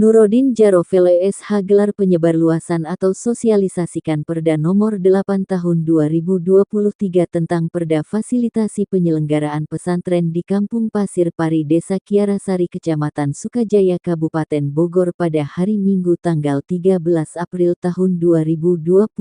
Nurodin Jarofil SH gelar penyebarluasan atau sosialisasikan Perda Nomor 8 Tahun 2023 tentang Perda Fasilitasi Penyelenggaraan Pesantren di Kampung Pasir Pari Desa Kiarasari Kecamatan Sukajaya Kabupaten Bogor pada hari Minggu tanggal 13 April tahun 2025.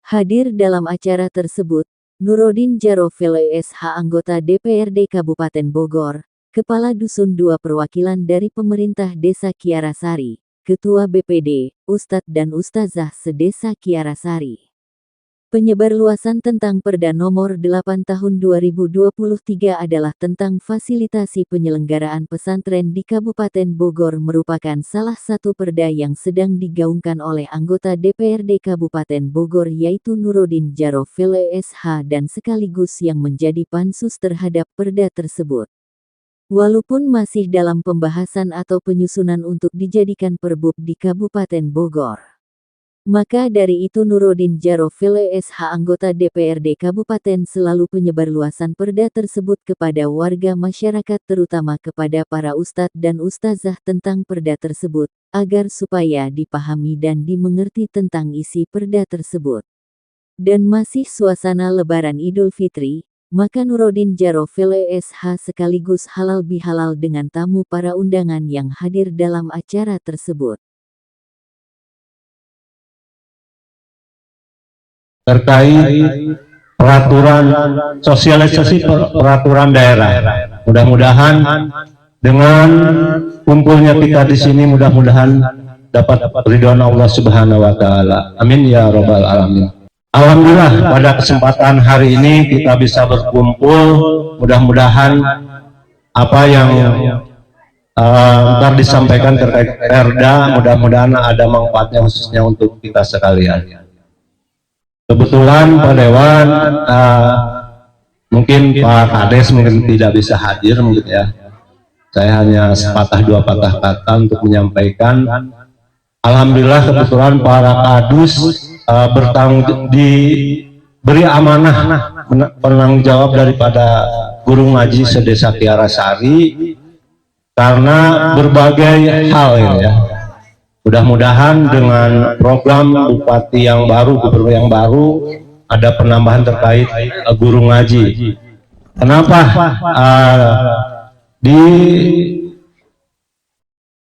Hadir dalam acara tersebut, Nurodin Jarofil SH anggota DPRD Kabupaten Bogor, Kepala Dusun 2 Perwakilan dari Pemerintah Desa Kiarasari, Ketua BPD, Ustadz dan Ustazah sedesa Kiarasari. Penyebarluasan tentang Perda Nomor 8 Tahun 2023 adalah tentang fasilitasi penyelenggaraan pesantren di Kabupaten Bogor merupakan salah satu perda yang sedang digaungkan oleh anggota DPRD Kabupaten Bogor yaitu Nurodin Jarofil SH dan sekaligus yang menjadi pansus terhadap perda tersebut. Walaupun masih dalam pembahasan atau penyusunan untuk dijadikan perbub di Kabupaten Bogor. Maka dari itu Nurodin Jarofil SH anggota DPRD Kabupaten selalu penyebarluasan perda tersebut kepada warga masyarakat terutama kepada para ustadz dan ustazah tentang perda tersebut, agar supaya dipahami dan dimengerti tentang isi perda tersebut. Dan masih suasana Lebaran Idul Fitri, maka Nurodin Jarofil SH sekaligus halal bihalal dengan tamu para undangan yang hadir dalam acara tersebut. Terkait peraturan sosialisasi peraturan daerah, mudah-mudahan dengan kumpulnya kita di sini mudah-mudahan dapat ridwan Allah Subhanahu Wa Taala. Amin ya Robbal Alamin. Alhamdulillah pada kesempatan hari ini kita bisa berkumpul, mudah-mudahan apa yang ntar disampaikan terkait perda mudah-mudahan ada manfaatnya khususnya untuk kita sekalian. Kebetulan Pak Dewan mungkin Pak Kades mungkin tidak bisa hadir mungkin ya. Saya hanya sepatah dua patah kata untuk menyampaikan. Alhamdulillah kebetulan para kadus diberi amanah penanggung jawab daripada guru ngaji sedesa Kiarasari karena berbagai hal ya. Mudah-mudahan dengan program bupati yang baru, gubernur yang baru ada penambahan terkait guru ngaji. Kenapa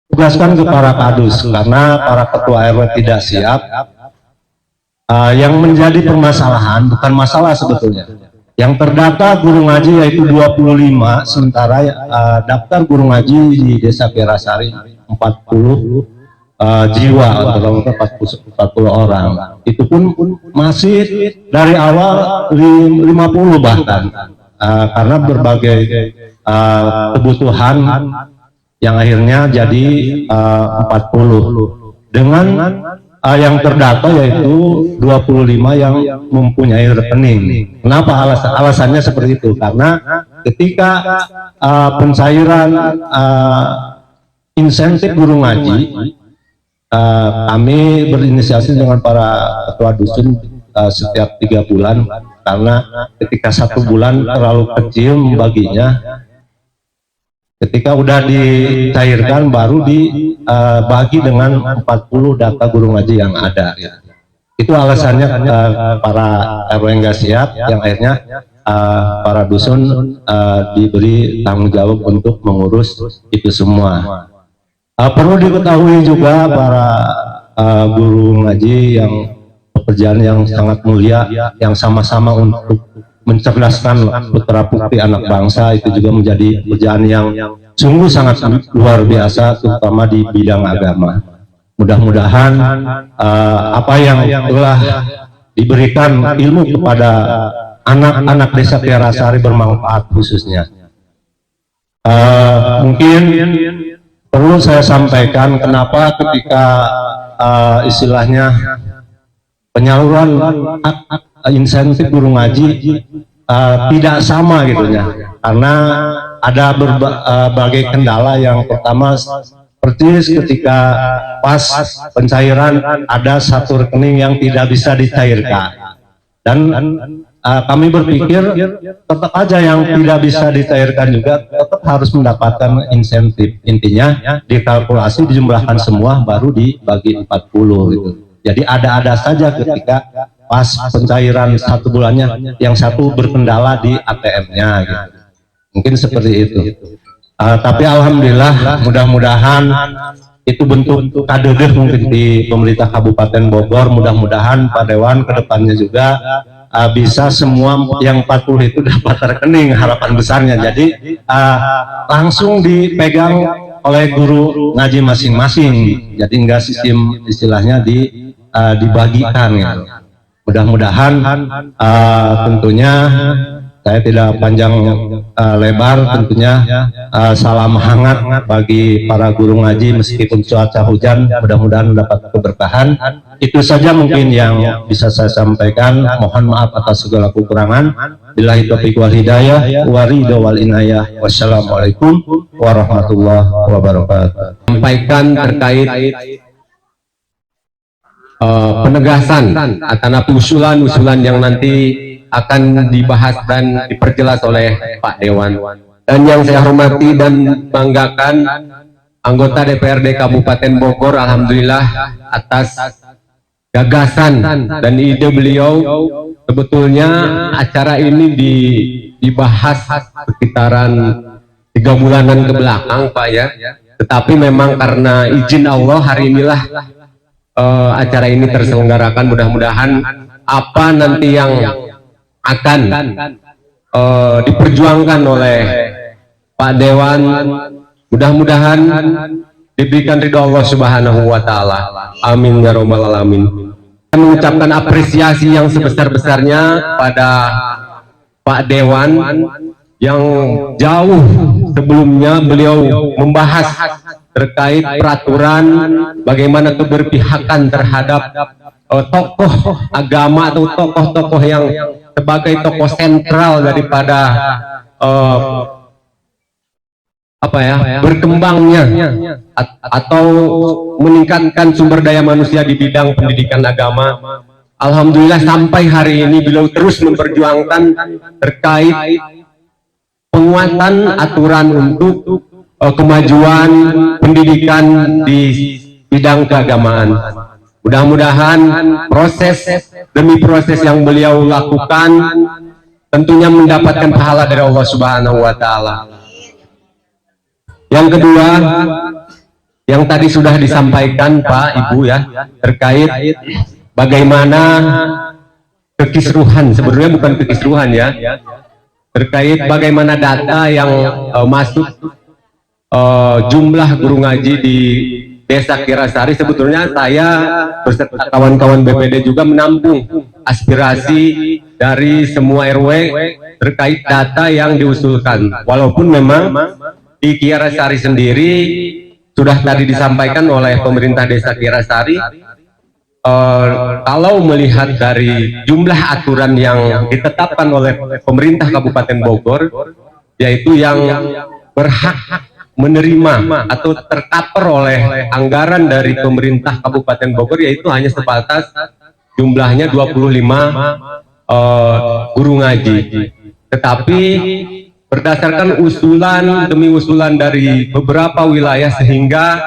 ditugaskan ke para kadus? Karena para ketua RW tidak siap. Yang menjadi permasalahan bukan masalah sebetulnya. Yang terdata guru ngaji yaitu 25, sementara daftar guru ngaji di Desa Kiarasari 40 jiwa atau 40 orang. Itu pun masih dari awal 50 bahkan karena berbagai kebutuhan yang akhirnya jadi 40 dengan yang terdata yaitu 25 yang mempunyai rekening. Kenapa alasannya seperti itu? Karena ketika pencairan insentif guru ngaji, kami berinisiasi dengan para ketua dusun setiap 3 bulan karena ketika 1 bulan terlalu kecil membaginya. Ketika udah dicairkan baru dibagi dengan 40 data guru ngaji yang ada. Itu alasannya para RW nggak siap, yang akhirnya para dusun diberi tanggung jawab untuk mengurus itu semua. Perlu diketahui juga para guru ngaji yang pekerjaan yang sangat mulia, yang sama-sama untuk mencerdaskan putra putri anak bangsa itu juga menjadi pekerjaan yang sungguh sangat luar biasa terutama di bidang agama. Mudah-mudahan apa yang telah diberikan ilmu kepada anak-anak Desa Kiarasari bermanfaat khususnya. Mungkin perlu saya sampaikan kenapa ketika istilahnya penyaluran insentif guru ngaji tidak sama gitu ya, karena ada berbagai kendala. Yang pertama persis ketika pas pencairan ada satu rekening yang tidak bisa dicairkan dan kami berpikir tetap aja yang tidak bisa dicairkan juga tetap harus mendapatkan insentif. Intinya dikalkulasi, dijumlahkan semua baru dibagi 40 gitu. Jadi ada-ada saja ketika pas pencairan 1 bulannya yang satu berkendala di ATM-nya gitu. Mungkin seperti itu. Tapi alhamdulillah, mudah-mudahan itu bentuk kadegeh mungkin di pemerintah Kabupaten Bogor. Mudah-mudahan Pak Dewan kedepannya juga bisa semua yang 40 itu dapat rekening, harapan besarnya. Jadi langsung dipegang oleh guru ngaji masing-masing. Jadi enggak sistem istilahnya dibagikan gitu. Mudah-mudahan tentunya saya tidak panjang lebar, tentunya salam hangat bagi para guru ngaji meskipun cuaca hujan, mudah-mudahan dapat keberkahan. Itu saja mungkin yang bisa saya sampaikan. Mohon maaf atas segala kekurangan. Billahi taufiq wal hidayah wa ridha wal inayah. Wassalamualaikum warahmatullahi wabarakatuh. Sampaikan terkait penegasan akan usulan-usulan yang nanti akan dibahas dan diperjelas oleh Pak Dewan. Dan yang saya hormati dan banggakan anggota DPRD Kabupaten Bogor, alhamdulillah atas gagasan dan ide beliau. Sebetulnya acara ini dibahas sekitaran 3 bulanan ke belakang, Pak ya. Tetapi memang karena izin Allah hari inilah acara ini terselenggarakan. Mudah-mudahan apa nanti yang akan diperjuangkan oleh Pak Dewan, mudah-mudahan diberikan ridho Allah Subhanahu wa Ta'ala. Amin ya Rabbal Alamin. Saya mengucapkan apresiasi yang sebesar-besarnya pada Pak Dewan yang jauh sebelumnya beliau membahas terkait peraturan bagaimana keberpihakan terhadap tokoh agama atau tokoh-tokoh yang sebagai tokoh sentral daripada berkembangnya atau meningkatkan sumber daya manusia di bidang pendidikan agama. Alhamdulillah sampai hari ini beliau terus memperjuangkan terkait penguatan aturan untuk kemajuan pendidikan di bidang keagamaan. Mudah-mudahan proses demi proses yang beliau lakukan tentunya mendapatkan pahala dari Allah Subhanahu wa Ta'ala. Yang kedua, yang tadi sudah disampaikan Pak Ibu ya, terkait bagaimana kekisruhan, sebenarnya bukan kekisruhan ya, terkait bagaimana data yang masuk jumlah guru ngaji di Desa Kirasari. Sebetulnya saya beserta kawan-kawan BPD juga menampung aspirasi dari semua RW terkait data yang diusulkan. Walaupun memang di Kirasari sendiri sudah tadi disampaikan oleh pemerintah Desa Kirasari, kalau melihat dari jumlah aturan yang ditetapkan oleh pemerintah Kabupaten Bogor, yaitu yang berhak menerima atau tercover oleh anggaran dari pemerintah Kabupaten Bogor, yaitu hanya sebatas jumlahnya 25 guru ngaji. Tetapi berdasarkan usulan demi usulan dari beberapa wilayah, sehingga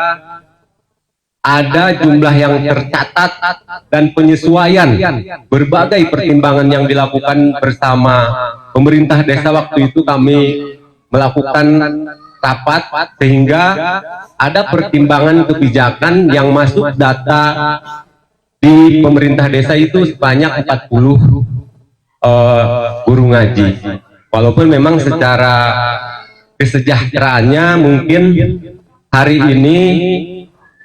ada jumlah yang tercatat dan penyesuaian berbagai pertimbangan yang dilakukan bersama pemerintah desa. Waktu itu kami melakukan rapat sehingga ada pertimbangan kebijakan yang masuk data di pemerintah desa itu sebanyak 40 guru ngaji. Walaupun memang secara kesejahteraannya mungkin hari ini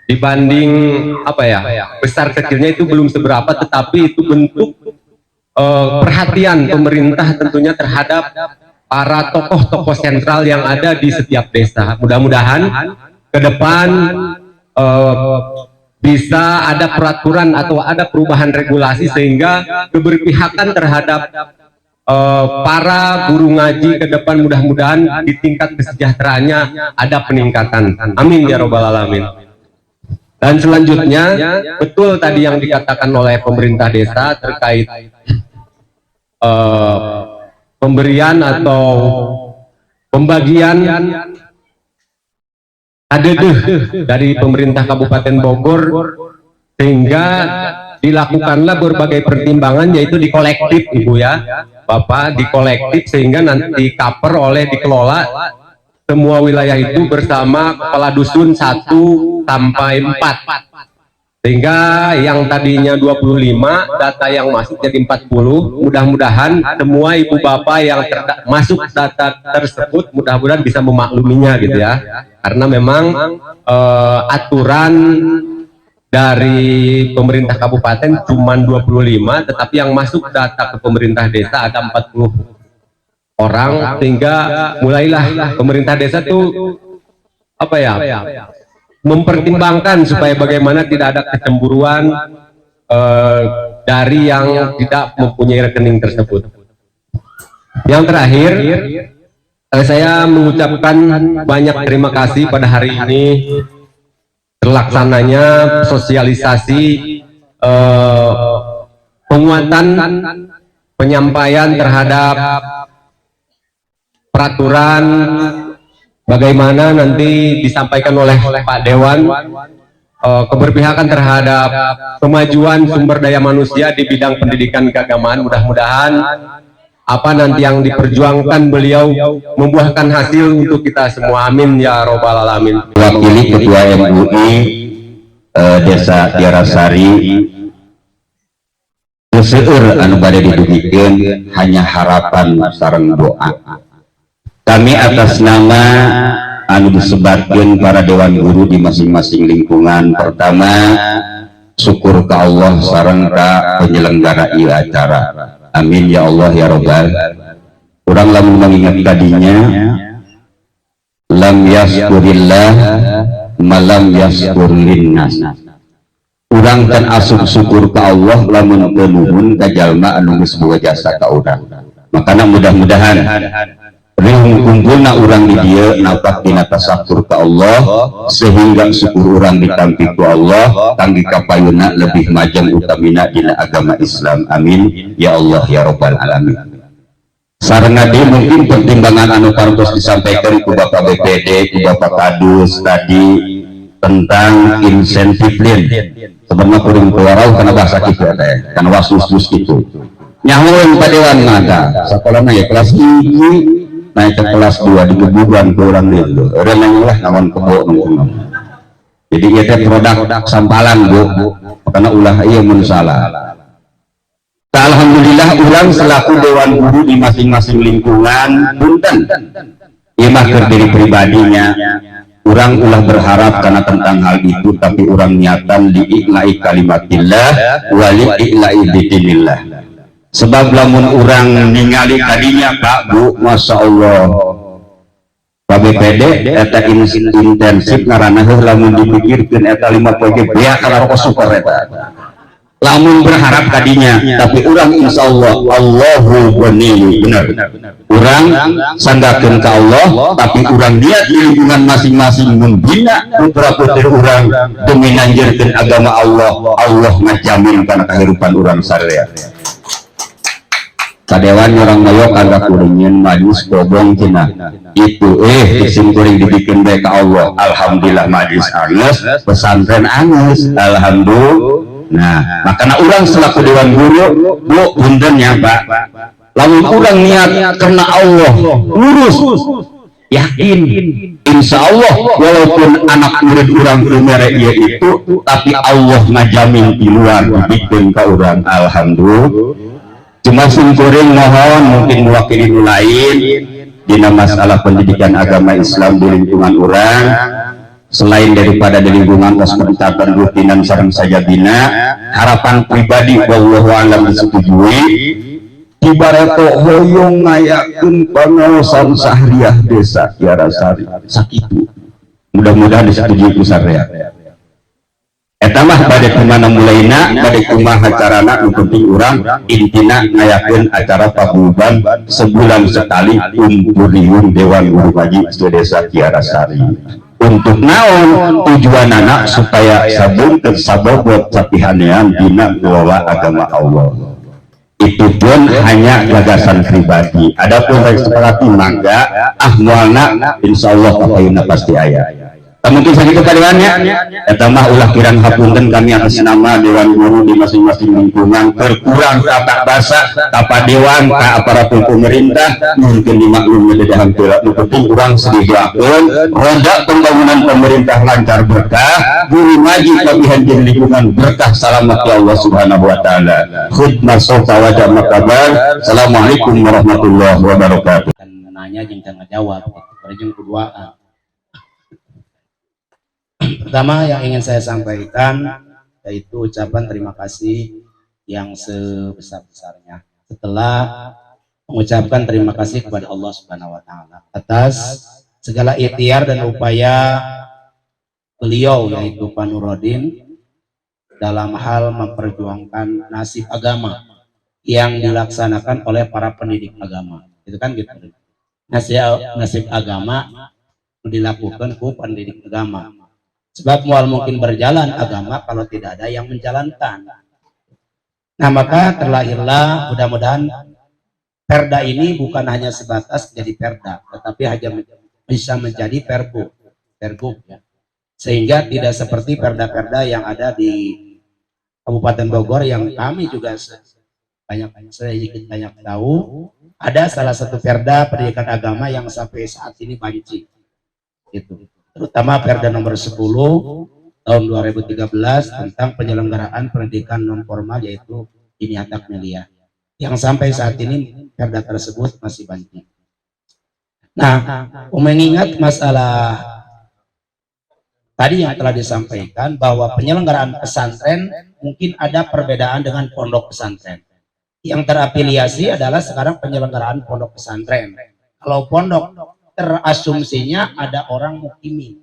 dibanding besar kecilnya itu belum seberapa, tetapi itu bentuk perhatian pemerintah tentunya terhadap para tokoh-tokoh sentral yang ada di setiap desa. Mudah-mudahan ke depan bisa ada peraturan atau ada perubahan regulasi sehingga keberpihakan terhadap para guru ngaji ke depan mudah-mudahan di tingkat kesejahteraannya ada peningkatan. Amin ya Rabbal Alamin. Dan selanjutnya, betul tadi yang dikatakan oleh pemerintah desa terkait pemberian atau pembagian kadedeh dari pemerintah Kabupaten Bogor, sehingga dilakukanlah berbagai pertimbangan, yaitu dikolektif Ibu ya Bapak, dikolektif sehingga nanti cover oleh dikelola semua wilayah itu bersama kepala dusun 1 sampai 4, sehingga yang tadinya 25 data yang masuk jadi 40. Mudah-mudahan semua ibu bapak yang masuk data tersebut mudah-mudahan bisa memakluminya gitu ya, karena memang aturan dari pemerintah kabupaten cuma 25, tetapi yang masuk data ke pemerintah desa ada 40 orang, sehingga mulailah pemerintah desa tuh apa ya, mempertimbangkan supaya bagaimana tidak ada kecemburuan dari yang tidak mempunyai rekening tersebut. Yang terakhir, saya mengucapkan banyak terima kasih pada hari ini terlaksananya sosialisasi penguatan penyampaian terhadap peraturan bagaimana nanti disampaikan oleh Pak Dewan keberpihakan terhadap kemajuan sumber daya manusia di bidang pendidikan keagamaan. Mudah-mudahan apa nanti yang diperjuangkan beliau membuahkan hasil untuk kita semua. Amin ya robbal alamin. Wakili Ketua MUI Desa Tiarasari, seueur anu bade didugikeun hanya harapan sareng doa. Kami atas nama anu disebarkan para dewan guru di masing-masing lingkungan, pertama syukur ke Allah sareng ka penyelenggara ieu acara. Amin ya Allah ya Robbal. Urang lamun mengingat tadinya lam yaskurillah malam yaskur linnas. Urang kan asup syukur ke Allah lamun teu nuhun ka jalma anu geus boga jasa ka urang. Makana mudah-mudahan ring kumpulna urang di dieu napak dina tasakur ke Allah, sehingga syukur urang ditampi ku Allah kangge kapayuna lebih majeng utamina dina agama Islam. Amin ya Allah ya robbal alamin. Sareng ade mungkin pertimbangan anu parantos disampaikan ku Bapak BPD, ku Bapak Kadus tadi tentang insentif lin. Sebenarnya kuring keluarau karena bahasa kita teh, karena wasus-wasus gitu. Nyahoeun padewan ngada, sakolana ya kelas 3 naik ke kelas 2 di kebubuhan ke orang itu orang lah nawan kebo nunggu. Jadi itu produk sampalan Bu, karena ulah iya mun salah. Alhamdulillah orang selaku dewan guru di masing-masing lingkungan punten ieu mah keur diri pribadinya orang ulah berharap karena tentang hal itu, tapi orang niatan li'i'la'i kalimatillah wali i'la'i bidinillah. Sebab lamun orang ningali tadinya Pak Bu, Masya Allah Pak BPD eta intensif ngaranah lamun dipikirkan eta 5 poin ya kalau super eta lamun berharap tadinya, tapi orang insya Allah Allahu ghani benar orang sandakeun ka Allah, tapi orang niat di lingkungan masing-masing membina putra putri orang demi nanjirkeun agama Allah. Allah ngajamin kana kehidupan orang sadaya. Kadewan orang mayok agak kuringin majlis gobong cina itu isim kuring dibikin baik Allah. Alhamdulillah majlis angus, pesantren angus, alhamdulillah. Nah makanya orang selaku dewan guru Bu puntennya Pak, lamun orang niat karena Allah lurus yakin insya Allah walaupun anak murid orang umere iya itu, tapi Allah ngajamin di luar dibikin ke orang. Alhamdulillah. Cuma singkuring mohon mungkin mewakili lain dina masalah pendidikan agama Islam di lingkungan orang, selain daripada di lingkungan pencatat rutinan sareng saja bina harapan pribadi wallahu alam disetujui ibarat hoyong ngayakeun pengawasan sahriah desa Tiarasari sakitu mudah-mudahan disetujui ku sarea. Eta mah bade kumana mulaina, bade kumaha carana, nu penting urang intina ngayakeun acara paguyuban sebulan sekali umpuriun Dewan Guru Ngaji Desa Tiarasari. Untuk naon tujuanana supaya sabun sababot sapihanean dina ngelola agama Allah. itu pun hanya gagasan pribadi. Adapun dari sepakati mangga mualna insyaallah kapayuna pasti aya. Mungkin saja kedewannya eta mah ulah kirang hapunten kami atas nama dewan guru di masing-masing lingkungan berkurang kata basa apa dewan ka aparatur pemerintah mungkin dimaklumi di hampir nu penting kurang sedihkeun roda pembangunan pemerintah lancar berkah guru ngaji kabihan jeung lingkungan berkah salamet ya Allah Subhanahu wa taala khidmat sofa wa jamaah kabar. Assalamualaikum warahmatullahi wabarakatuh. Nanya jeung tanggung jawab jeung kedua. Pertama yang ingin saya sampaikan yaitu ucapan terima kasih yang sebesar-besarnya setelah mengucapkan terima kasih kepada Allah Subhanahu wa taala atas segala ikhtiar dan upaya beliau yaitu Pak Nurodin dalam hal memperjuangkan nasib agama yang dilaksanakan oleh para pendidik agama. Itu kan gitu. Nasib agama dilakukan ku pendidik agama. Sebab mual mungkin berjalan agama kalau tidak ada yang menjalankan. Nah maka terlahirlah mudah-mudahan perda ini bukan hanya sebatas jadi perda, tetapi hanya bisa menjadi pergub ya. Sehingga tidak seperti perda-perda yang ada di Kabupaten Bogor yang kami juga banyak tahu. Ada salah satu perda pendidikan agama yang sampai saat ini banci. Gitu. Terutama Perda nomor 10 tahun 2013 tentang penyelenggaraan pendidikan non formal yaitu Diniyat Takmiliyah yang sampai saat ini perda tersebut masih banci. Nah, mengingat masalah tadi yang telah disampaikan bahwa penyelenggaraan pesantren mungkin ada perbedaan dengan pondok pesantren. Yang terafiliasi adalah sekarang penyelenggaraan pondok pesantren. Kalau pondok terasumsinya ada orang mukimin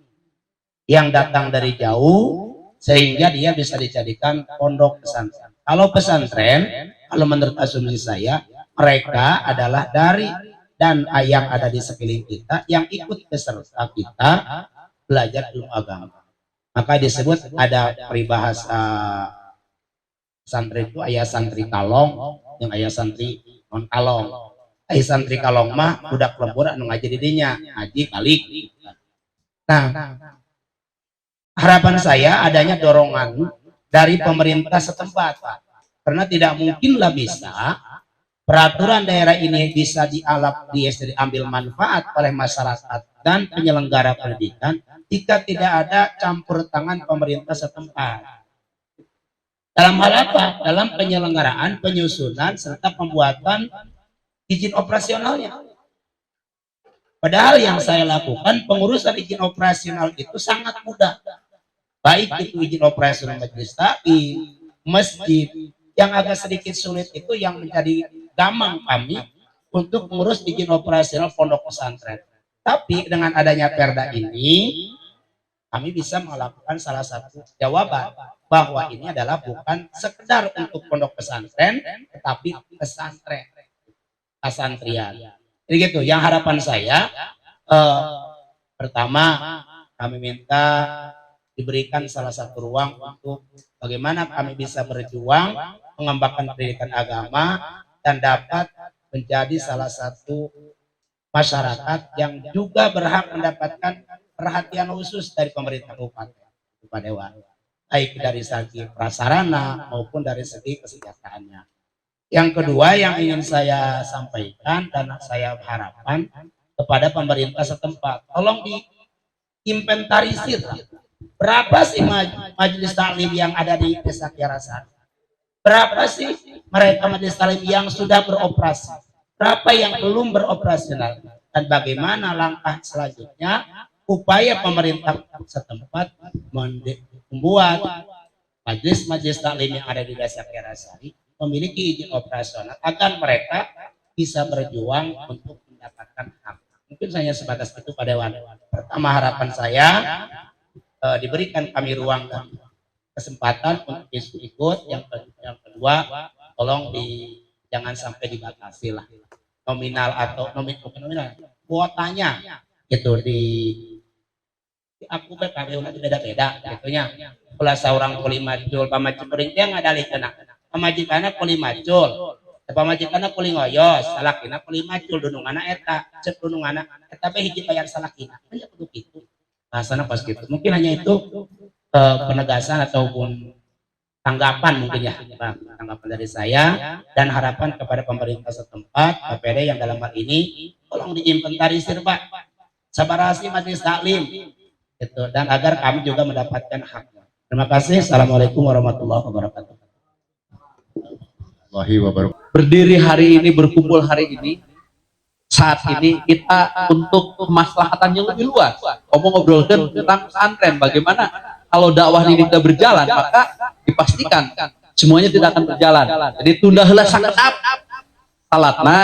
yang datang dari jauh sehingga dia bisa dijadikan pondok pesantren. Kalau pesantren, kalau menurut asumsi saya, mereka adalah dari dan yang ada di sekeliling kita yang ikut beserta kita belajar ilmu agama. Maka disebut ada peribahasa santri itu ayah santri kalong yang ayah santri non kalong. Santri kalong mah budak lembur anu ngaji didinya ngaji balik. Nah, harapan saya adanya dorongan dari pemerintah setempat, karena tidak mungkinlah bisa peraturan daerah ini bisa diambil manfaat oleh masyarakat dan penyelenggara pendidikan jika tidak ada campur tangan pemerintah setempat. Dalam hal apa? Dalam penyelenggaraan, penyusunan serta pembuatan izin operasionalnya. Padahal yang saya lakukan pengurusan izin operasional itu sangat mudah. Baik itu izin operasional majelis taklim, masjid. Yang agak sedikit sulit itu yang menjadi gamang kami untuk mengurus izin operasional pondok pesantren. Tapi dengan adanya perda ini, kami bisa melakukan salah satu jawaban bahwa ini adalah bukan sekedar untuk pondok pesantren, tetapi pesantren. Kasantrian. Jadi gitu, yang harapan saya pertama kami minta diberikan salah satu ruang untuk bagaimana kami bisa berjuang mengembangkan pendidikan agama dan dapat menjadi salah satu masyarakat yang juga berhak mendapatkan perhatian khusus dari pemerintah kabupaten Dewa, baik dari segi prasarana maupun dari segi kesejahteraannya. Yang kedua yang ingin saya sampaikan dan saya harapkan kepada pemerintah setempat, tolong diinventarisir berapa sih majelis taklim yang ada di Desa Kiarasari, berapa sih mereka majelis taklim yang sudah beroperasi, berapa yang belum beroperasional, dan bagaimana langkah selanjutnya upaya pemerintah setempat membuat majelis taklim yang ada di Desa Kiarasari memiliki izin operasional agar mereka bisa berjuang untuk mendapatkan hak. Mungkin saya sebatas itu Pak Dewan. Pertama harapan saya diberikan kami ruang dan kesempatan untuk ikut. Yang kedua tolong jangan sampai dibatasi lah nominal atau nominal kuotanya gitu di aku PKB itu beda-beda gitunya. Kalau seorang kuli majul pamajul perintian ngadali kena pamajikannya kuli majul pamajikanna kuling ngoyos salakina kuling macul dunungana eta cek dunungana eta teh hiji bayar salakina nya kudu kitu bahasana pas gitu mungkin hanya itu penegasan ataupun tanggapan mungkin ya tanggapan dari saya dan harapan kepada pemerintah setempat KPD yang dalam hal ini tolong diinventarisir Pak sabarasi majelis taklim gitu dan agar kami juga mendapatkan haknya. Terima kasih. Assalamualaikum warahmatullahi wabarakatuh. Berdiri hari ini, berkumpul hari ini, saat ini kita untuk kemaslahatan yang lebih luas. Ngobrolkan tentang pesantren, bagaimana kalau dakwah ini tidak berjalan, maka dipastikan semuanya tidak akan berjalan. Jadi tunda heula sakeap salatna,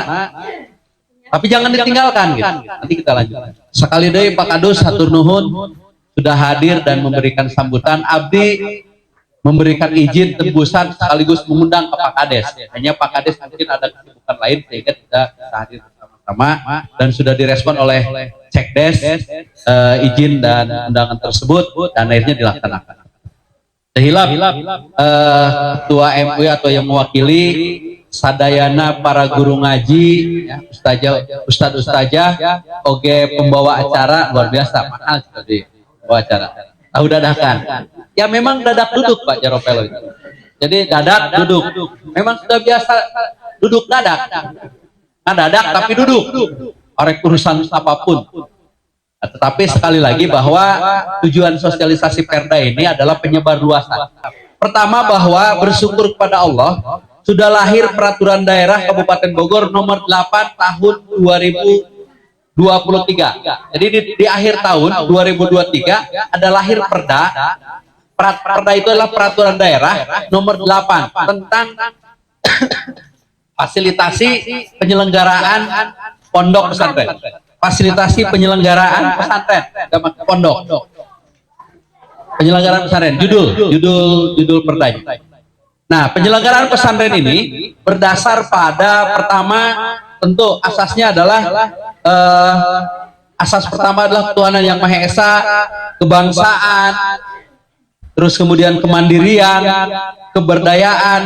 tapi jangan ditinggalkan gitu. Nanti kita lanjut. Sekali deui Pak Kadus hatur nuhun sudah hadir dan memberikan sambutan. Abdi memberikan izin tembusan sekaligus mengundang ke Pak Kades. Hanya Pak Kades mungkin ada kesibukan lain sehingga tidak hadir bersama-sama dan sudah direspon oleh Cekdes izin dan undangan tersebut dan akhirnya dilaksanakan. Sehilap ketua MUI atau yang mewakili sadayana para guru ngaji, ya, ustadzah, oge pembawa acara luar biasa, mahal seperti pembawa acara. Tahu dadakan. Ya memang dadak duduk Pak Jaropelo itu. Jadi dadak duduk. Memang sudah biasa duduk dadak. Nah, dadak tapi duduk. Orek urusan apapun. Nah, tetapi sekali lagi bahwa tujuan sosialisasi Perda ini adalah penyebar luasan. Pertama bahwa bersyukur kepada Allah sudah lahir peraturan daerah Kabupaten Bogor nomor 8 tahun 2023. Jadi di akhir tahun 2023 ada lahir Perda. Perda itu adalah peraturan daerah nomor 8 tentang fasilitasi penyelenggaraan pondok pesantren. Fasilitasi penyelenggaraan pesantren pondok. Penyelenggaraan pesantren. Judul perdanya. Nah, penyelenggaraan pesantren ini berdasar pada pertama tentu asasnya adalah asas pertama adalah ketuhanan yang Maha Esa, kebangsaan, terus kemudian kemandirian, keberdayaan,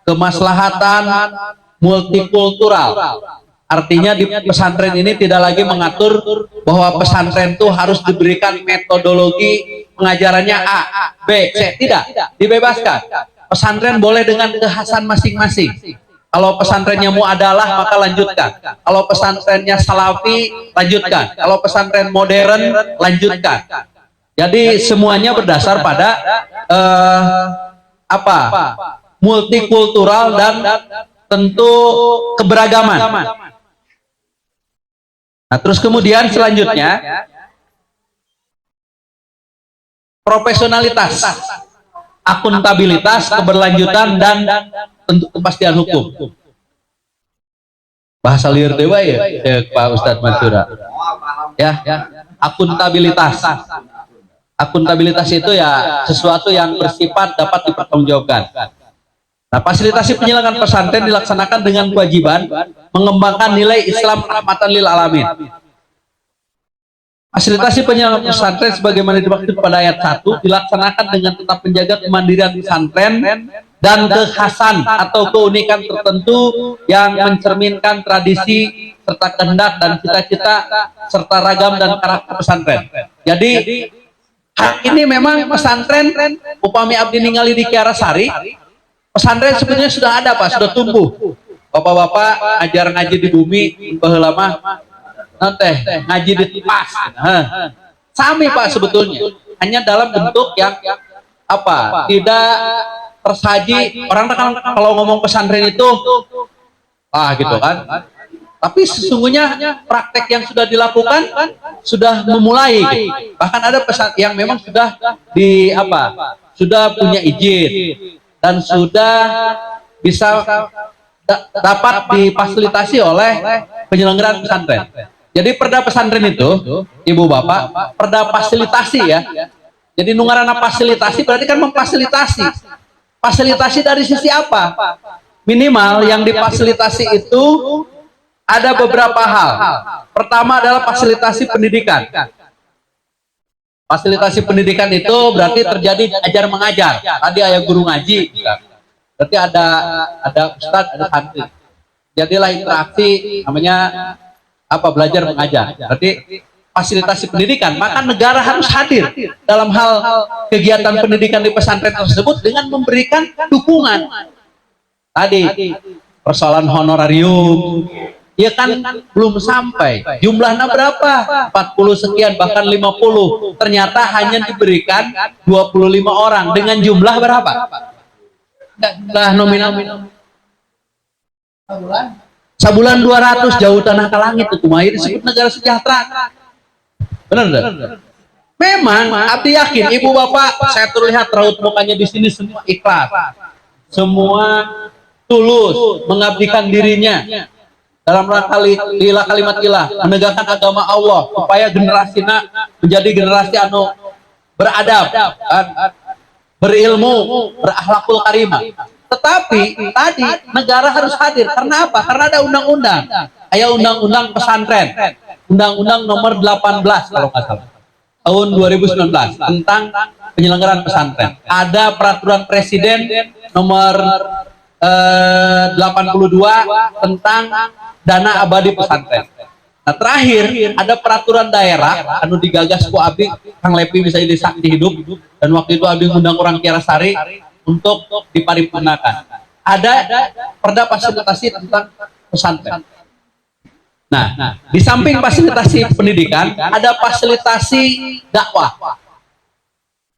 kemaslahatan, multikultural. Artinya di pesantren ini tidak lagi mengatur bahwa pesantren itu harus diberikan metodologi pengajarannya A, B, C. Tidak, dibebaskan. Pesantren boleh dengan kekhasan masing-masing. Kalau pesantrennya muadalah maka lanjutkan. Kalau pesantrennya salafi lanjutkan. Kalau pesantren modern lanjutkan. Jadi semuanya berdasar pada multikultural dan tentu keberagaman. Nah, terus kemudian selanjutnya profesionalitas, akuntabilitas, keberlanjutan dan tentu kepastian hukum. Bahasa liar dewa ya, Pak Ustadz Mansura. Ya, akuntabilitas. Akuntabilitas itu ya sesuatu yang bersifat dapat dipertanggungjawabkan. Nah, fasilitasi penyelenggaraan pesantren dilaksanakan dengan kewajiban mengembangkan nilai Islam rahmatan lil alamin. Fasilitasi penyelenggaraan pesantren sebagaimana dimaksud pada ayat 1 dilaksanakan dengan tetap menjaga kemandirian pesantren dan kekhasan atau keunikan tertentu yang mencerminkan tradisi serta kehendak dan cita-cita serta ragam dan karakter pesantren. Jadi hari ini memang pesantren upami abdi ningali di Kiarasari, pesantren sebetulnya sudah ada Pak, sudah tumbuh. Bapak-bapak ajar ngaji di bumi, baheula mah nanti ngaji di pas. Sami Pak sebetulnya, hanya dalam bentuk yang tidak tersaji. Orang kan kalau ngomong pesantren itu gitu kan. Tapi sesungguhnya praktek yang sudah dilakukan sudah memulai gitu. Bahkan ada pesantren yang memang sudah sudah punya izin dan sudah bisa dapat difasilitasi oleh penyelenggaraan pesantren. Jadi perda pesantren itu, Ibu Bapak, perda fasilitasi ya. Jadi nungarana fasilitasi berarti kan memfasilitasi. Fasilitasi dari sisi apa? Minimal yang difasilitasi itu ada beberapa hal. Pertama adalah fasilitasi pendidikan. Fasilitasi pendidikan itu berarti terjadi ajar mengajar. Tadi ayah guru ngaji, berarti ada ustadz, ada santri. jadilah interaksi namanya apa, belajar mengajar. Berarti fasilitasi pendidikan, maka negara harus hadir dalam hal kegiatan pendidikan di pesantren tersebut dengan memberikan dukungan. Tadi persoalan honorarium, ya kan belum sampai. Jumlahnya berapa? 40 sekian, bahkan 50. Ternyata hanya diberikan 25 orang dengan jumlah berapa? Jumlah nominal. Sebulan 200, jauh tanah ke langit itu mah disebut negara sejahtera. Benar. Memang abdi yakin ibu bapak, saya terlihat raut mukanya di sini semua ikhlas, semua tulus mengabdikan dirinya dalam rangka lillah kalimat ilah, menegakkan agama Allah supaya generasinya menjadi generasi anu beradab, berilmu, berakhlakul karimah. Tetapi tadi negara harus hadir karena apa? Karena ada undang-undang, aya undang-undang pesantren, undang-undang nomor 18 kalau nggak salah tahun 2019 tentang penyelenggaraan pesantren. Ada peraturan presiden nomor 82 tentang dana abadi pesantren. Nah terakhir ada peraturan daerah anu digagas ku abdi Kang Lepi bisa jadi saksi hidup, dan waktu itu abdi ngundang orang Kiarasari untuk diparipurnakan. Ada perda fasilitasi tentang pesantren. Nah, di samping fasilitasi pendidikan, ada fasilitasi dakwah.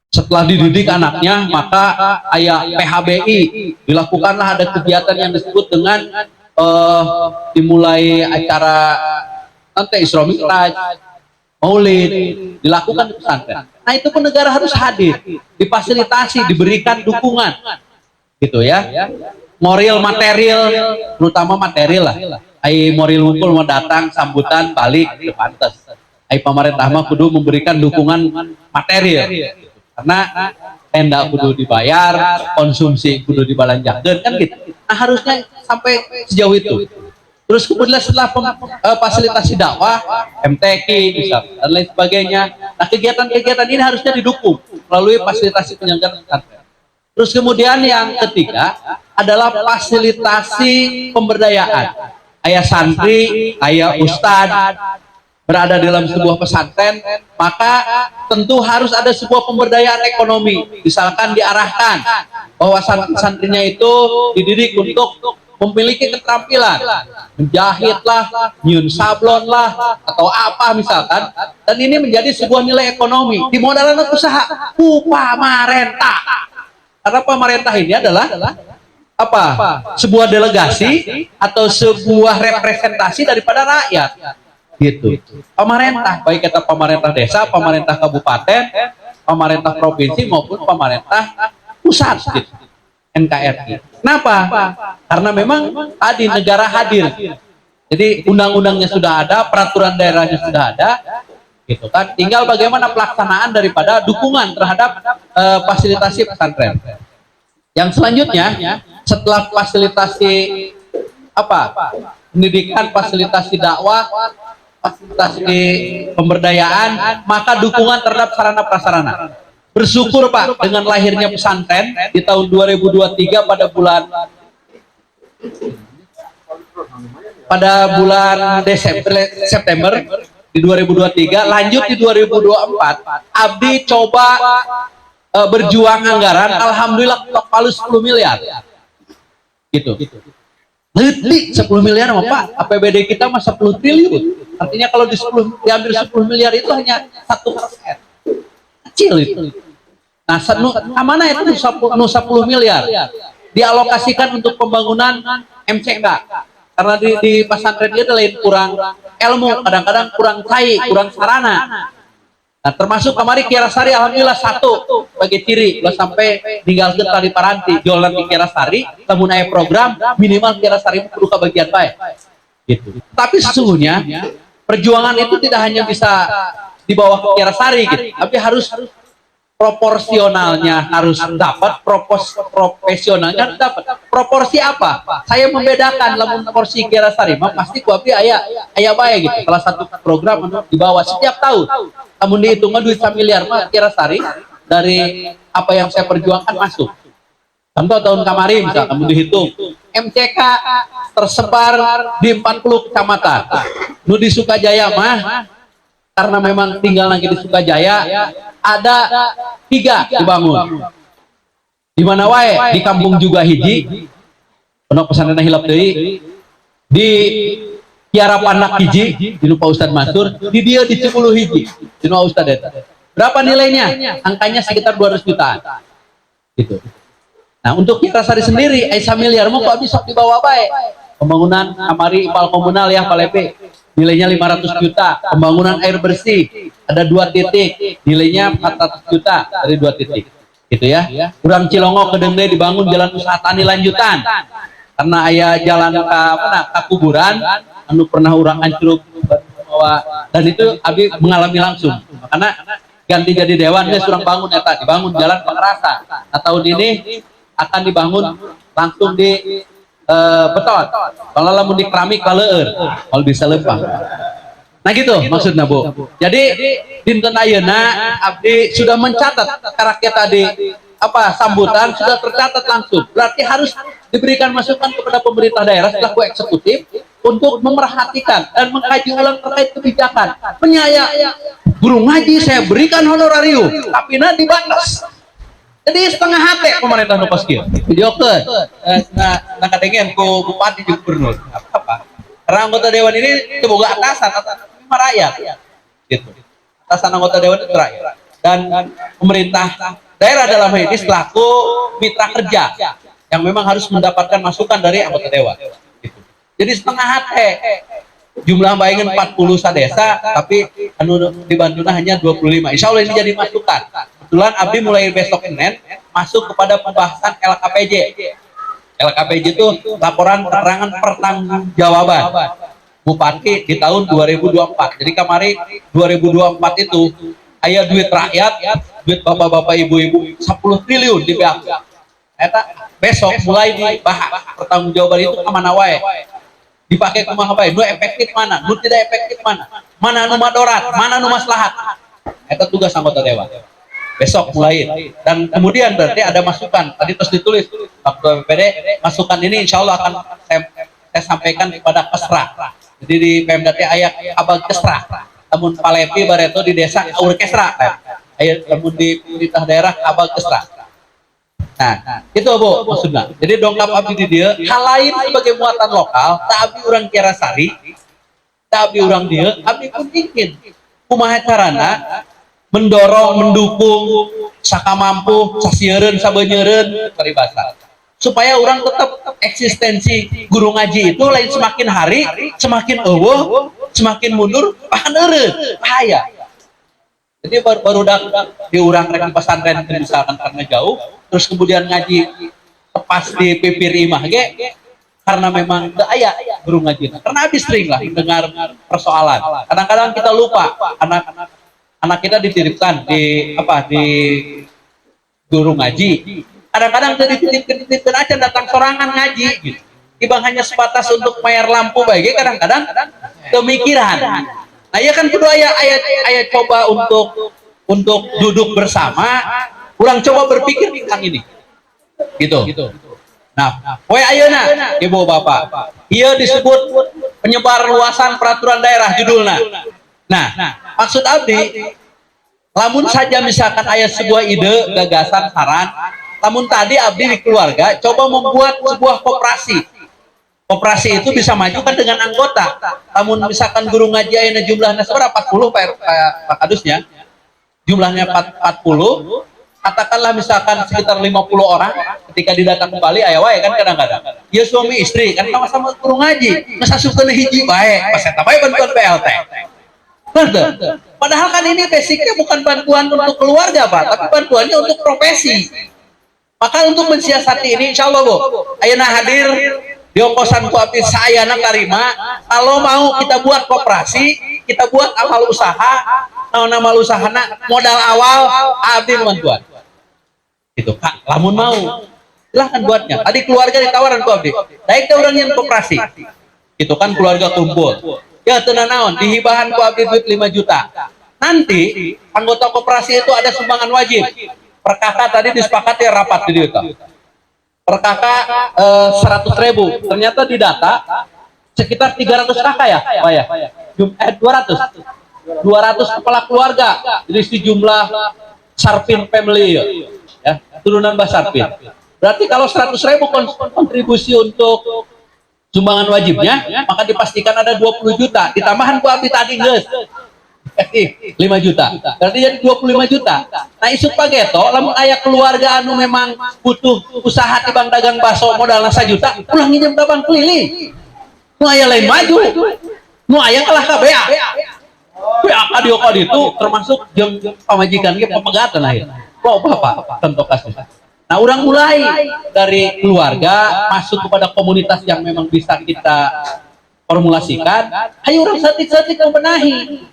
Setelah dididik anaknya, maka ayah PHBI dilakukanlah, ada kegiatan yang disebut dengan dimulai acara nanti Isra Mi'raj, Maulid, dilakukan di pesantren. Nah itu pun negara harus hadir, difasilitasi, diberikan dukungan, gitu ya. Moral material, terutama material lah. Ai moral ngumpul mau datang sambutan balik ke pantes. Ai pemerintah mah kudu memberikan dukungan material. Karena tenda kudu dibayar, konsumsi kudu dibalanjakeun kan gitu. Nah harusnya sampai sejauh itu. Terus kemudian setelah fasilitasi dakwah, MTQ bisa dan lain sebagainya. Nah kegiatan-kegiatan ini harusnya didukung melalui fasilitasi penyelenggaraan pesantren. Terus kemudian yang ketiga adalah fasilitasi pemberdayaan. Ayah santri, ayah ustad berada dalam sebuah pesantren, maka tentu harus ada sebuah pemberdayaan ekonomi. Misalkan diarahkan bahwa santri-santrinya itu dididik untuk memiliki keterampilan, menjahit lah, nyun sablon lah, atau apa misalkan, dan ini menjadi sebuah nilai ekonomi. Dimodalkan usaha pamarentah. Karena pemerintah ini adalah apa? Sebuah delegasi atau sebuah representasi daripada rakyat, gitu. Pemerintah, baik kata pemerintah desa, pemerintah kabupaten, pemerintah provinsi maupun pemerintah pusat, gitu. NKRI. Kenapa? Karena memang tadi negara hadir. Jadi undang-undangnya sudah ada, peraturan daerahnya sudah ada, gitu kan. Tinggal bagaimana pelaksanaan daripada dukungan terhadap fasilitasi pesantren. Yang selanjutnya, setelah fasilitasi pendidikan, fasilitasi dakwah, fasilitasi pemberdayaan, maka dukungan terhadap sarana prasarana. Bersyukur Pak dengan lahirnya pesantren di tahun 2023 pada bulan September di 2023, lanjut di 2024, abdi coba berjuang anggaran, alhamdulillah palu 10 miliar. Gitu. Lebih 10 miliar Pak, APBD kita mah 10 triliun. Artinya kalau diambil 10 miliar itu hanya 1%. Kecil itu. Nah, mana itu 10 miliar dialokasikan untuk pembangunan MCK. Karena di pesantren itu lain kurang ilmu, kadang-kadang kurang cai, kurang sarana. Nah, termasuk kemarin Kiarasari alhamdulillah satu bagi ciri lo sampai tinggal kita di Paranti jualan di Kiarasari, namun aya program minimal Kiarasari kudu kebagian baik. Gitu. Tapi sesungguhnya perjuangan itu tidak hanya bisa dibawa ke Kiarasari gitu, tapi harus proporsionalnya harus dapat, profesionalnya harus dapat. Proporsi apa? Saya membedakan lamun porsi Kiarasari mah pasti ku abdi aya bae gitu. Salah satu program dibawa setiap tahun. Namun dihitung duit 1 miliar mah Kiarasari dari apa yang saya perjuangkan masuk. Contoh tahun kemarin misalnya kamu dihitung MCK tersebar di 40 kecamatan. Nu di Sukajaya mah karena memang tinggal lagi di Sukajaya ada 3 dibangun. Di mana wae, di kampung juga hiji, pondok pesantren hilap deui, di Kiara Panak hiji, di Pak Ustad Mansur, di dia di Cipulu hiji, di Pak Ustad eta. Berapa nilainya? Angkanya sekitar 200 jutaan. Gitu. Nah, untuk Kiara Sari sendiri, Aisyah miliar mau kok bisa dibawa baik. Pembangunan kamari ipal komunal ya Pak Lepe, nilainya 500 juta. Pembangunan air bersih, ada 2 titik, nilainya 400 juta dari 2 titik. Gitu ya. Urang Cilongo kedengde dibangun jalan usaha tani lanjutan. Karena aya jalan ke kuburan, anu pernah urang ancuruk dan itu Abi mengalami langsung. Karena ganti jadi dewan geus urang bangun eta, dibangun jalan Pengerasa. Nah, tahun ini akan dibangun langsung di beton. Kalau lamun di keramik kaleur, kalau bisa lempang. Nah gitu maksudnya Bu. Jadi dinten ayeuna abdi sudah mencatat karakter tadi sambutan sudah tercatat langsung. Berarti harus diberikan masukan kepada pemerintah daerah selaku eksekutif untuk memerhatikan dan mengkaji ulang terkait kebijakan. Penyaya guru ngaji saya berikan honorarium, tapi nanti dibatas. Jadi setengah hati pemerintah nu pas kieu. Videokeun. Nah kadengen ku bupati jeung gubernur. Apa? Karena anggota dewan ini boga atasan rakyat. Gitu. Atasan anggota dewan itu rakyat. Dan pemerintah daerah dalam hal ini selaku mitra kerja yang memang harus mendapatkan masukan dari anggota dewan. Gitu. Jadi setengah hati. Jumlah bayangan 40 sadesa, tapi anu dibanduna hanya 25. Insya Allah ini jadi masukan. Kebetulan Abdi mulai besok Senin masuk kepada pembahasan LKPJ. LKPJ itu laporan keterangan pertanggungjawaban Bupati di tahun 2024. Jadi kemarin 2024 itu aya duit rakyat, duit bapak-bapak ibu-ibu 10 triliun di BAK. Eta besok mulai dibahas pertanggungjawaban itu kemana wae. Dipakai kumaha bae, nu efektif mana, nu tidak efektif mana, mana nu madorat, mana nu maslahat. Eta tugas anggota dewan. Besok mulai, dan kemudian berarti ada masukan. Tadi terus ditulis Waktu BPD, masukan ini insya Allah akan saya sampaikan kepada Kesra. Jadi di Pemda ayak abang Kesra. Namun Palepi Bareto di desa Aur Kesra. Namun di pemerintah daerah abang Kesra. Nah, itu Bu maksudnya. Jadi dongkap abdi di dia, hal lain sebagai muatan lokal, tak abdi orang Kiara Sari, tak abdi orang dia, abdi pun ingin kumaha carana mendorong, mendukung, saka mampu, sasiereun, sabeunyereun, peribahasa. Supaya orang tetap eksistensi guru ngaji itu lain semakin hari, semakin eueuh, semakin mundur, bahkan eureun, bahaya. Jadi baru di urang rek pesantren misalkan karena jauh, terus kemudian ngaji tepas di pipir imah ge karena memang teu aya guru ngaji. Karena habis sering lah mendengar persoalan. Kadang-kadang kita lupa anak kita dititipkan di guru ngaji. Kadang-kadang dititipkan aja datang sorangan ngaji gitu. Ibang hanya sebatas untuk bayar lampu bae kadang-kadang pemikiran. Nah ya kan kedua ayat coba untuk duduk bersama, kurang coba berpikir tentang ini, gitu. Nah, poe ayeuna ibu bapak, ia disebut penyebar luasan peraturan daerah judulnya. Nah, maksud abdi, lamun saja misalkan ayat sebuah ide, gagasan, saran, lamun tadi abdi di keluarga coba membuat sebuah koperasi. Koperasi itu bisa maju kan dengan anggota. Namun misalkan guru ngaji ayeuna jumlahnya seberapa 40 Pak Kadusnya. Jumlahnya 40, katakanlah misalkan sekitar 50 orang ketika didata kembali aya wae kan kadang-kadang. Ya suami istri kan sama-sama guru ngaji, geus asupkeun hiji bae, pas eta bae bantuan BLT. Betul. Padahal kan ini basicnya bukan bantuan untuk keluarga, Pak, tapi bantuannya untuk profesi. Maka untuk mensiasati ini insyaallah Bu, ayeuna hadir di ongkosan ku abdi saya terima, kalau mau kita buat koperasi, kita buat amal usaha, amal usahana modal awal abdi bantuan. Gitu Kak, lamun mau silahkan buatnya. Tadi keluarga ditawaran ku abdi, daek teh urang nyen koperasi. Itu kan keluarga kumpul. Ya tenan naon, dihibahan ku abdi duit 5 juta. Nanti anggota koperasi itu ada sumbangan wajib. Per kakak tadi disepakati rapat di dieu. per kakak 100.000. Ternyata di data sekitar 300 kakak ya Pak ya, 200 kepala keluarga dari sejumlah Sarpin family ya, turunan Mbah Sarpin. Berarti kalau 100.000 kontribusi untuk sumbangan wajibnya, maka dipastikan ada 20 juta. Ditambahan ku abdi tadi guys, 5 juta. Berarti jadi 25 juta. Nah isu pageto, lamun aya keluarga anu memang butuh usaha di bang dagang baso modalna 1 juta, ulah nginjem ka bank keliling. Nu aya lain maju, nu aya kalah ka BA. BA ka itu termasuk jeung pamajikan ge pemegatan akhir. Loh Bapak, contoh kasus. Nah, orang mulai dari keluarga masuk kepada komunitas yang memang bisa kita formulasikan. Ayo orang setik-setik membenahi,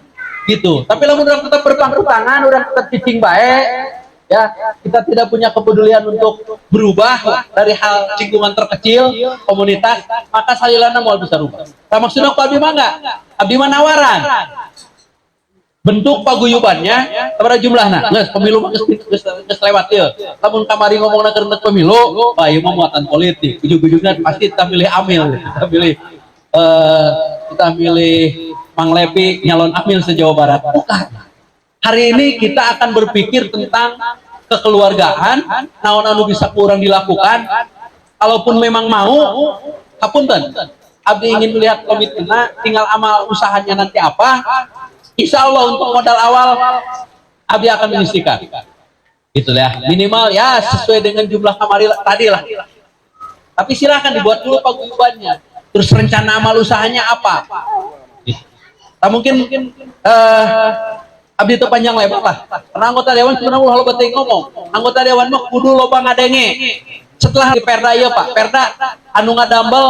gitu. Tapi lamun orang tetap berpangku tangan, orang tetap cicing baik, ya kita tidak punya kepedulian untuk berubah dari hal lingkungan terkecil, komunitas, maka salilana mau bisa rubah. Nah, maksudnya abdi mah enggak, abdi mah nawaran. Bentuk paguyubannya kepada jumlahnya, nges pemilu mah nges lewat ya. Namun kamari ngomongna keur pemilu, ieu mah muatan politik. Ujug-ujugna pasti kita milih Amil, kita milih Mang Lepi nyalon Amil se-Jawa Barat. Bukan. Hari ini kita akan berpikir tentang kekeluargaan, naon anu bisa kurang dilakukan. Kalaupun memang mau, hapunten. Abdi ingin melihat komitmennya, tinggal amal usahanya nanti apa. Insya Allah untuk modal awal abdi akan menyisikan, gitu ya, minimal ya sesuai dengan jumlah kamari tadi lah. Tapi silakan dibuat dulu paguyubannya, terus rencana amal usahanya apa. Nah, mungkin abdi itu panjang lebar lah. Karena anggota dewan sebenarnya ulah loba teh ngomong. Anggota dewan mah kudu loba ngadenge. Setelah di Perda ieu Pak, Perda anu ngadambel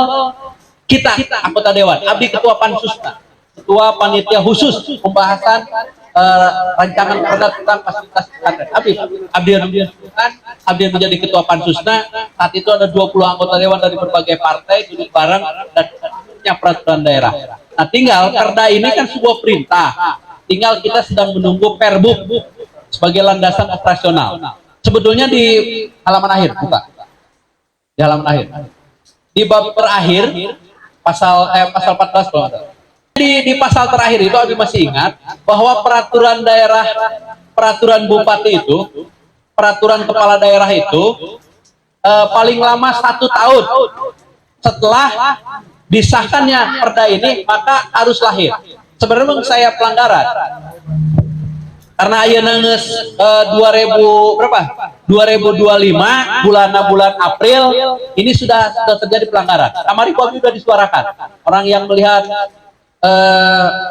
kita anggota dewan, abdi ketua pansusna. Ketua panitia khusus pembahasan rancangan perda tentang fasilitas pesantren. Abdi menjadi ketua pansusna. Saat itu ada 20 anggota dewan dari berbagai partai duduk bareng dan punya peraturan daerah. Nah tinggal perda ini kan sebuah perintah. Tinggal kita sedang menunggu perbuk sebagai landasan operasional. Sebetulnya di halaman akhir, bukan? Di halaman akhir. Di bab terakhir pasal 14 kalau ada. Di pasal terakhir itu Abi masih ingat bahwa peraturan daerah, peraturan bupati itu, peraturan kepala daerah itu paling lama 1 tahun setelah disahkannya perda ini maka harus lahir. Sebenarnya saya pelanggaran karena ayeuna geus 2025 bulan April ini sudah terjadi pelanggaran. Kamari kami sudah disuarakan. Orang yang melihat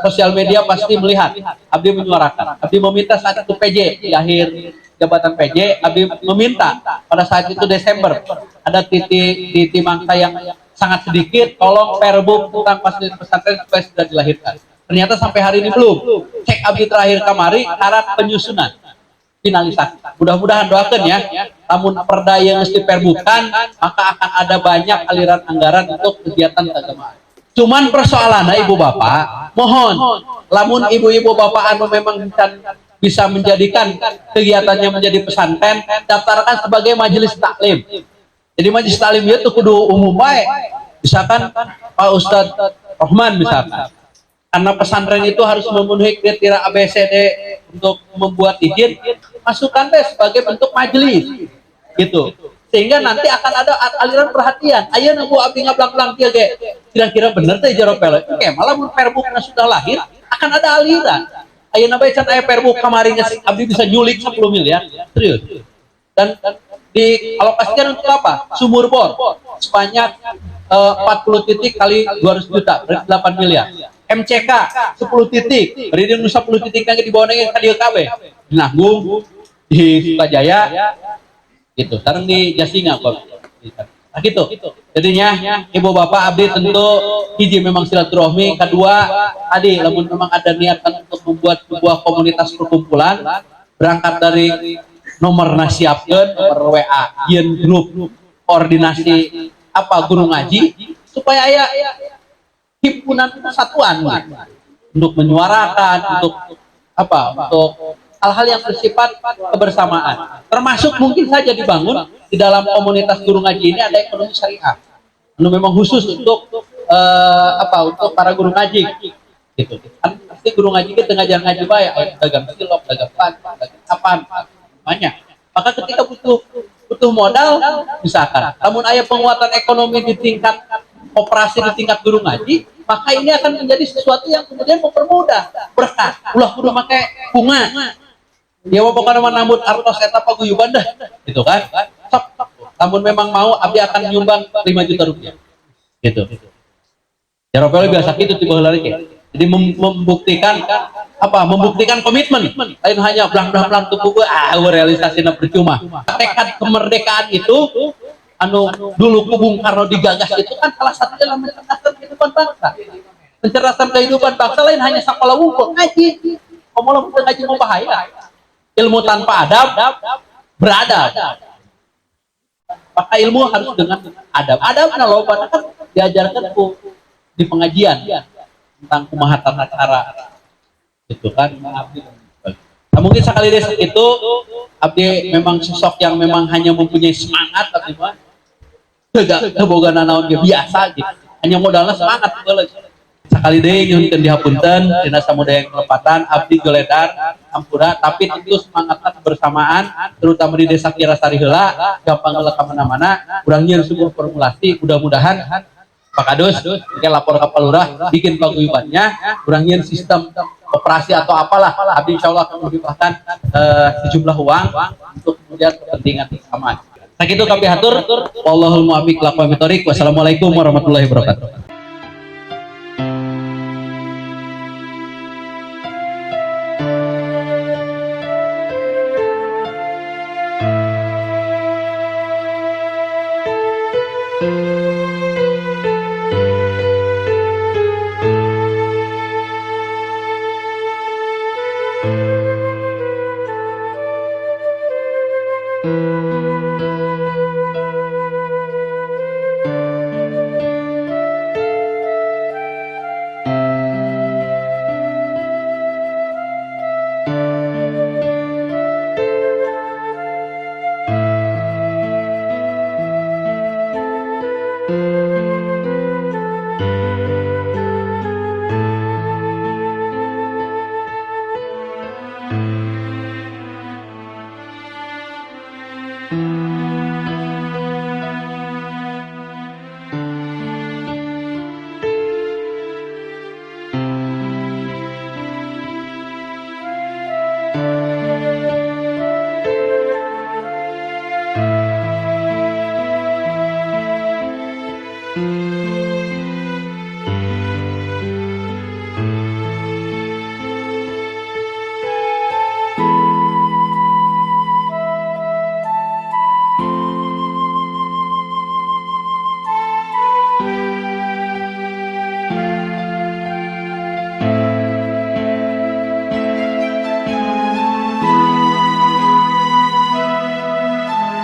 sosial media pasti melihat. Abdi menyuarakan. Abdi meminta saat itu PJ di akhir jabatan PJ. Abdi meminta pada saat itu Desember ada titik mangsa yang sangat sedikit. Tolong perbuk tentang fasilitas pesantren supaya sudah dilahirkan. Ternyata sampai hari ini belum. Cek Abdi terakhir kamari arah penyusunan finalisasi. Mudah-mudahan doakan ya. Namun perda yang mesti perbukan maka akan ada banyak aliran anggaran untuk kegiatan keagamaan. Cuman persoalannya ibu bapak, mohon, lamun ibu-ibu bapak anu memang bisa menjadikan kegiatannya menjadi pesantren, daftarkan sebagai majelis taklim. Jadi majelis taklim itu kudu umum baik. Misalkan Pak Ustadz Rohman misalkan, karena pesantren itu harus memenuhi kriteria ABCD untuk membuat izin, masukkan deh sebagai bentuk majelis, gitu. Sehingga nanti akan ada aliran perhatian. Ayo nunggu abdi ngablak-blak dia ge. Kira-kira bener teh jero pele. Oke, malah mun perbukna sudah lahir akan ada aliran. Ayo nabe can aya perbuk kamari abdi bisa nyulik 10 miliar. Serius. Dan dialokasikan untuk apa? Sumur bor sebanyak 40 titik kali 200 juta, berarti 8 miliar. MCK 10 titik, berarti 10 titik yang di bawahnya ka dieu kabeh. Di Nanggung, di Sukajaya, gitu. Sekarang di Jasinga kok. Nah gitu. Jadinya ibu bapak abdi tentu hiji memang silaturahmi, kedua tadi lamun memang ada niatan untuk membuat sebuah komunitas perkumpulan berangkat dari nomor nasiapkeun, nomor WA, yen grup koordinasi apa guru ngaji supaya aya himpunan persatuan untuk menyuarakan untuk apa? Untuk hal-hal yang bersifat kebersamaan. Termasuk mungkin saja dibangun di dalam komunitas guru ngaji ini ada ekonomi syariah. Memang khusus untuk untuk para guru ngaji gitu. Kan pasti guru ngaji kita ngajar ngaji baik, dagang cilok, dagang pan, dagang kapan, banyak. Maka ketika butuh modal, misalkan, namun ayah penguatan ekonomi di tingkat operasi di tingkat guru ngaji, maka ini akan menjadi sesuatu yang kemudian mempermudah berkah. Ulah kudu pakai bunga. Ya pokoknya menambut artos eta paguyuban dah, gitu kan? Sok. Namun memang mau, abdi akan nyumbang 5 juta rupiah, gitu. Ya Ropel biasa gitu tiba lari. Jadi membuktikan membuktikan komitmen, lain hanya blang tubuh realisasinya percuma. Tekad kemerdekaan itu dulu ku Bung Karno digagas itu kan salah satunya dalam mencerdaskan kehidupan bangsa. Mencerdaskan kehidupan bangsa lain hanya sakola wungkul ngaji. Komola bukan ngaji mau bahaya. Ilmu tanpa adab beradab. Maka ilmu harus dengan adab. Adabnya loh, kan diajarkan di pengajian tentang kumaha tata cara, gitu kan. Nah, mungkin sekali desa itu abdi memang sosok yang memang hanya mempunyai semangat, tapi mah tidak boga naon biasa gitu, hanya modalnya semangat sekali deh nyunkeun dihapunten dina samudaya kelepatan abdi goledar ampura, tapi itu semangatnya kebersamaan terutama di desa Kiarasari heula gampang heula ka mana-mana. Urang nyieun sebuah formulasi, mudah-mudahan Pak Kadus bikin lapor ke Lurah, bikin paguyubannya, urang nyieun sistem operasi atau apalah, abdi insyaallah akan menghibahkan sejumlah uang untuk kemudian kepentingan bersama. Sakitu kami hatur, wallahul muwaffiq ila aqwamit thoriq. Wassalamualaikum warahmatullahi wabarakatuh.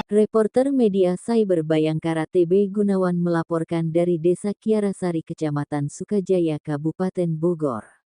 Reporter Media Cyber Bayangkara TB Gunawan melaporkan dari Desa Kiarasari Kecamatan Sukajaya Kabupaten Bogor.